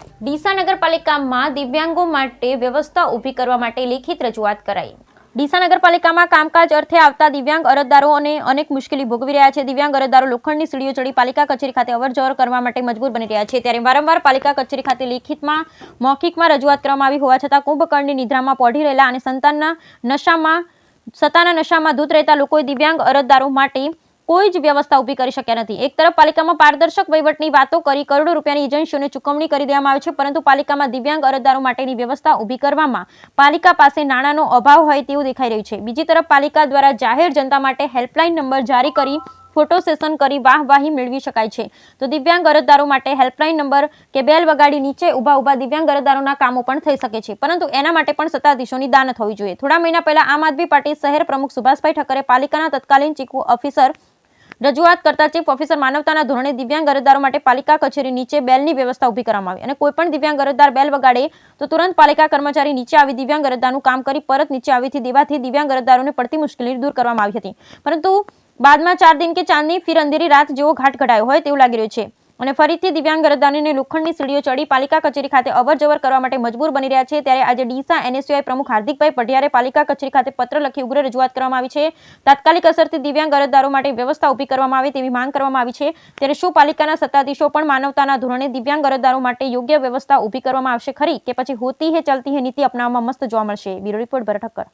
ડીસા નગરપાલિકામાં દિવ્યાંગો માટે વ્યવસ્થા ઊભી કરવા માટે લેખિત રજૂઆત કરાઈ। ડીસા નગરપાલિકામાં કામકાજ અર્થે આવતા દિવ્યાંગ અરજદારોને અનેક મુશ્કેલી ભોગવી રહ્યા છે। દિવ્યાંગ અરજદારો લોખંડની સીડીઓ ચડી પાલિકા કચેરી ખાતે અવરજવર કરવા માટે મજબૂર બની રહ્યા છે। ત્યારે વારંવાર પાલિકા કચેરી ખાતે લેખિતમાં મૌખિકમાં રજૂઆત કરવામાં આવી હોવા છતાં કુંભકર્ણની નિદ્રામાં પહોંચી રહેલા અને સત્તાના નશામાં ધૂત રહેતા લોકોએ દિવ્યાંગ અરજદારો માટે કોઈ જ વ્યવસ્થા ઊભી કરી શક્યા નથી। એક તરફ પાલિકામાં પારદર્શક વહીવટની વાતો કરી કરોડો રૂપિયાની એજન્સીઓને ચૂકવણી કરી દેવામાં આવે છે, પરંતુ પાલિકામાં દિવ્યાંગ અરજદારો માટેની વ્યવસ્થા ઊભી કરવામાં પાલિકા પાસે નાણાંનો અભાવ હોય તેવું દેખાઈ રહ્યું છે। બીજી તરફ પાલિકા દ્વારા જાહેર જનતા માટે હેલ્પલાઇન નંબર જારી કરી ફોટો સેશન કરી વાહવાહી મેળવી શકાય છે, તો દિવ્યાંગ અરજદારો માટે હેલ્પલાઇન નંબર કે બેલ વગાડી નીચે ઊભા દિવ્યાંગ અરજદારોના કામો પણ થઈ શકે છે, પરંતુ એના માટે પણ સત્તાધીશોની દાનત હોવી જોઈએ। થોડા મહિના પહેલા આમ આદમી પાર્ટી શહેર પ્રમુખ સુભાષભાઈ ઠક્કરે પાલિકાના તત્કાલીન ચીફ ઓફિસર રજૂઆત કરતા ચીફ ઓફિસર માનવતાના ધોરણે દિવ્યાંગ અરજદારો માટે પાલિકા કચેરી નીચે બેલની વ્યવસ્થા ઊભી કરવામાં આવી અને કોઈપણ દિવ્યાંગ અરજદાર બેલ વગાડે તો તુરંત પાલિકા કર્મચારી નીચે આવી દિવ્યાંગ અરજદારનું કામ કરી પરત નીચે આવીથી દેવાથી દિવ્યાંગ અરજદારોને પડતી મુશ્કેલી દૂર કરવામાં આવી હતી, પરંતુ બાદમાં 4 દિન કે ચાંદની ફિર અંધેરી રાત જેવો ઘાટ ઘડાયો હોય તેવું લાગી રહ્યું છે અને ફરીથી દિવ્યાંગ અરજદારોને લોખંડની સીડીઓ ચડી પાલિકા કચેરી ખાતે અવરજવર કરવા માટે મજબૂર બની રહ્યા છે। ત્યારે આજે ડીસા એનએસયુઆઈ પ્રમુખ હાર્દિકભાઈ પઢિયારે પાલિકા કચેરી ખાતે પત્ર લખી ઉગ્ર રજૂઆત કરવામાં આવી છે। તાત્કાલિક અસરથી દિવ્યાંગ અરજદારો માટે વ્યવસ્થા ઊભી કરવામાં આવે તેવી માંગ કરવામાં આવી છે। ત્યારે શું પાલિકાના સત્તાધીશો પણ માનવતાના ધોરણે દિવ્યાંગ અરજદારો માટે યોગ્ય વ્યવસ્થા ઊભી કરવામાં આવશે ખરી, કે પછી હોતી હે ચલતી હે નીતિ અપનાવવામાં મસ્ત જોવા મળશે? બ્યુરો રિપોર્ટ ભરત ઠક્કર।